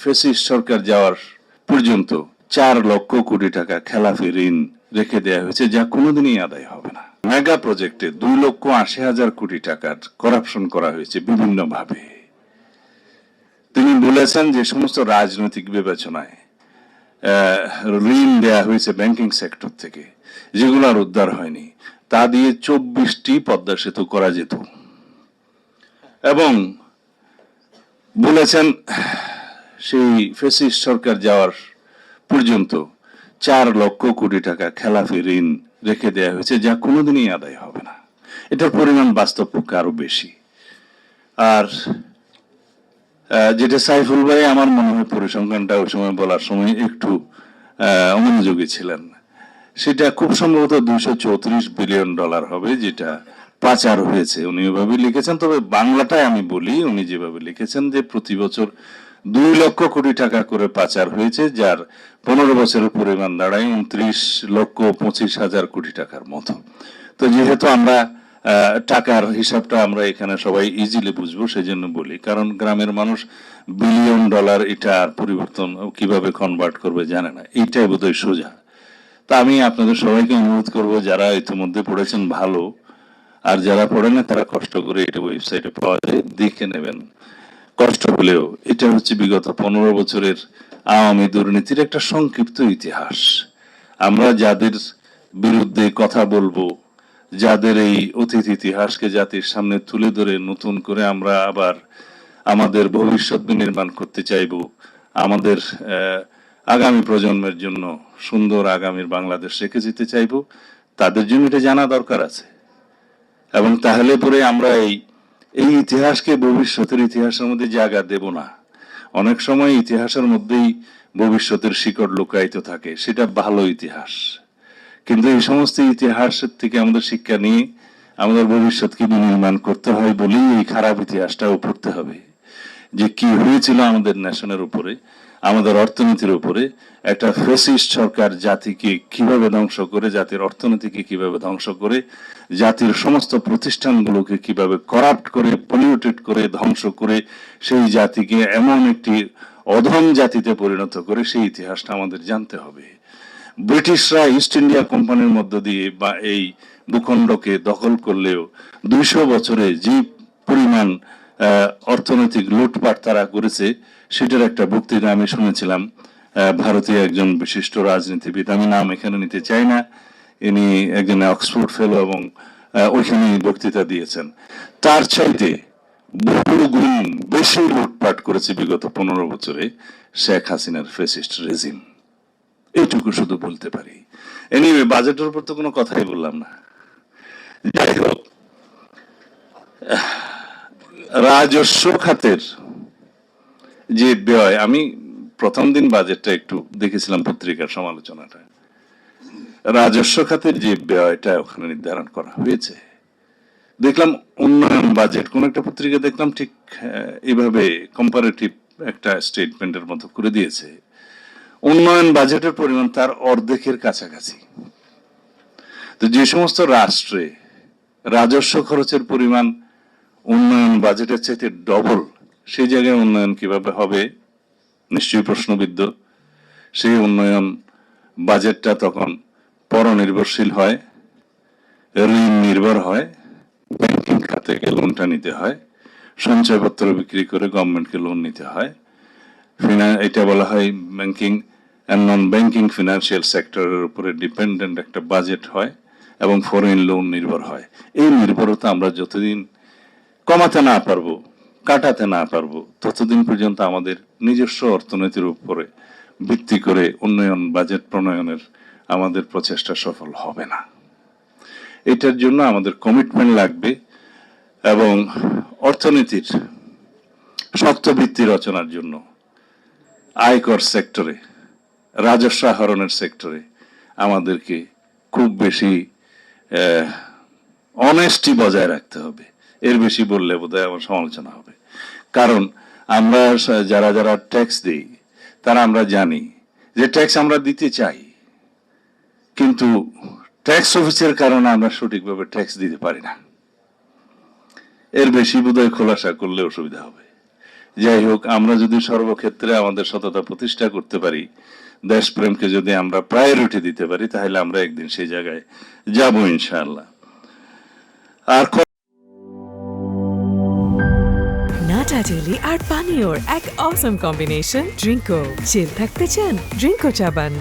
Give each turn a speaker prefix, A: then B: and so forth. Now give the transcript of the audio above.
A: Fascist সরকার যাওয়ার পর্যন্ত 4 লক্ষ কোটি টাকা খেলাফি ঋণ রেখে দেওয়া হয়েছে, যা কোনোদিনই আদায় হবে না। মেগা প্রজেক্টে 2,80,000 কোটি টাকার করাপশন করা হয়েছে বিভিন্ন ভাবে। তিনি বলেছেন যে সমস্ত রাজনৈতিক বিবেচনায় ঋণ দেয়া হয়েছে ব্যাংকিং সেক্টর থেকে, যেগুলো আর উদ্ধার হয়নি, তা দিয়ে 24টি পদ্মা সেতু করা যেত। এবং বলেছেন সেই ফ্যাসিস্ট সরকার যাওয়ার পর্যন্ত 4 লক্ষ কোটি টাকা খেলাফি ঋণ রেখে দেওয়া হয়েছে, যা কোনোদিনই আদায় হবে না। এটার পরিমাণ বাস্তব পক্ষে আরো বেশি। আর যেটা সাইফুল ভাই আমার মনে হয় পরিসংখ্যানটা ওই সময় বলার সময় একটু অমনোযোগী ছিলেন, সেটা খুব সম্ভবত $234 বিলিয়ন হবে, যেটা পাচার হয়েছে। উনি ওইভাবে লিখেছেন, তবে বাংলাটায় আমি বলি, উনি যেভাবে লিখেছেন যে প্রতি বছর 2 লক্ষ কোটি টাকা করে পাচার হয়েছে, যার 15 বছরের পরিমাণ দাঁড়ায় 29,25,000 কোটি টাকার মতো। তো যেহেতু আমরা টাকার হিসাবটা আমরা এখানে সবাই ইজিলি বুঝবো, সেই জন্য বলি, কারণ গ্রামের মানুষ বিলিয়ন ডলার এটা পরিবর্তন কিভাবে কনভার্ট করবে জানে না, এইটাই বোধহয় সোজা। তা আমি আপনাদের সবাইকে অনুরোধ করব, যারা ইতিমধ্যে পড়েছেন ভালো, আর যারা পড়েন না তারা কষ্ট করে এটা ওয়েবসাইটে পাওয়া যায়, দেখে নেবেন কষ্ট হলেও। এটা হচ্ছে বিগত 15 বছরের আওয়ামী দুর্নীতির একটা সংক্ষিপ্ত ইতিহাস। আমরা যাদের বিরুদ্ধে কথা বলবো, যাদের এই অতীত ইতিহাসকে জাতির সামনে তুলে ধরে নতুন করে আমরা আবার আমাদের ভবিষ্যৎ বিনির্মাণ করতে চাইব, আমাদের আগামী প্রজন্মের জন্য সুন্দর আগামীর বাংলাদেশ রেখে যেতে চাইব, তাদের জন্য এটা জানা দরকার আছে। এবং তাহলে পরে আমরা এই ইতিহাসকে ভবিষ্যতের ইতিহাসের মধ্যে জায়গা দেব না। অনেক সময় ইতিহাসের মধ্যেই ভবিষ্যতের শিকড় লুকায়িত থাকে, সেটা ভালো ইতিহাস। কিন্তু এই সমস্ত ইতিহাসের থেকে আমাদের শিক্ষা নিয়ে আমাদের ভবিষ্যৎকে বিনির্মাণ করতে হয় বলেই এই খারাপ ইতিহাসটাও পড়তে হবে, যে কি হয়েছিল আমাদের ন্যাশনের উপরে, আমাদের অর্থনীতির উপরে। একটা ফ্যাসিস্ট সরকার জাতিকে কিভাবে ধ্বংস করে, জাতির অর্থনীতিকে কিভাবে ধ্বংস করে, জাতির সমস্ত প্রতিষ্ঠানগুলোকে কিভাবে করাপ্ট করে, পলিউটেড করে, ধ্বংস করে সেই জাতিকে এমন একটি অধম জাতিতে পরিণত করে, সেই ইতিহাসটা আমাদের জানতে হবে। ব্রিটিশরা ইস্ট ইন্ডিয়া কোম্পানির মধ্য দিয়ে বা এই ভূখণ্ডকে দখল করলেও 200 বছরে যে পরিমাণ অর্থনৈতিক লুটপাট তারা করেছে, সেটার একটা বক্তৃতা আমি শুনেছিলাম ভারতীয় একজন বিশিষ্ট রাজনীতিবিদ, আমি নাম এখানে নিতে চাই না, ইনি একজন অক্সফোর্ড ফেলো এবং ওইখানে বক্তৃতা দিয়েছেন। তার চাইতে বহু গুণ বেশি লুটপাট করেছে বিগত 15 বছরে শেখ হাসিনার ফ্যাসিস্ট রেজিম। এইটুকু শুধু বলতে পারি। এনিওয়ে, বাজেটের উপর তো কোনো কথাই বললাম না। যাই হোক, রাজস্ব খাতের যে ব্যয়, আমি প্রথম দিন বাজেটটা একটু দেখেছিলাম, পত্রিকার সমালোচনাটা। রাজস্ব খাতের যে ব্যয়টা ওখানে নির্ধারণ করা হয়েছে, দেখলাম উন্নয়ন বাজেট, কোন একটা পত্রিকা দেখলাম ঠিক এইভাবে কম্পারেটিভ একটা স্টেটমেন্টের মতো করে দিয়েছে, উন্নয়ন বাজেটের পরিমাণ তার অর্ধেকের কাছাকাছি। তো যে সমস্ত রাষ্ট্রে রাজস্ব খরচের পরিমাণ উন্নয়ন বাজেটের চাইতে ডবল, সেই জায়গায় উন্নয়ন কিভাবে হবে নিশ্চয়ই প্রশ্নবিদ্ধ। সেই উন্নয়ন বাজেটটা তখন পরনির্ভরশীল হয়, ঋণ নির্ভর হয়, ব্যাংকিং খাত থেকে লোনটা নিতে হয়, সঞ্চয়পত্র বিক্রি করে গভর্নমেন্টকে লোন নিতে হয়। এটা বলা হয় banking and non banking financial সেক্টরের উপরে ডিপেন্ডেন্ট একটা বাজেট হয় এবং ফরেন লোন নির্ভর হয়। এই নির্ভরতা আমরা যতদিন কমাতে না পারবো, কাটাতে না পারবো, ততদিন পর্যন্ত আমাদের নিজস্ব অর্থনীতির উপরে ভিত্তি করে উন্নয়ন বাজেট প্রণয়নের আমাদের প্রচেষ্টা সফল হবে না। এটার জন্য আমাদের কমিটমেন্ট লাগবে এবং অর্থনীতির শক্ত ভিত্তি রচনার জন্য আয়কর সেক্টরে, রাজস্ব আহরণের সেক্টরে আমাদেরকে খুব বেশি অনেস্টি বজায় রাখতে হবে। এর বেশি বললে বোধহয় আমার সমালোচনা হবে। কারণ আমরা যারা যারা ট্যাক্স দিই, তারা আমরা জানি যে ট্যাক্স আমরা দিতে চাই, কিন্তু ট্যাক্স অফিসের কারণে আমরা সঠিকভাবে ট্যাক্স দিতে পারি না। এর বেশি বোধহয় খোলাসা করলে অসুবিধা হবে। যাই হোক, আমরা যদি সর্বক্ষেত্রে আমাদের সততা প্রতিষ্ঠা করতে পারি, দেশপ্রেমকে যদি আমরা প্রায়োরিটি দিতে পারি, তাহলে আমরা একদিন সেই জায়গায় যাব ইনশাআল্লাহ। আর
B: নাটা জেলি আর পানীয়র এক অসম কম্বিনেশন ড্রিঙ্কো। চিল থাকতে চান? ড্রিঙ্কো চা বান।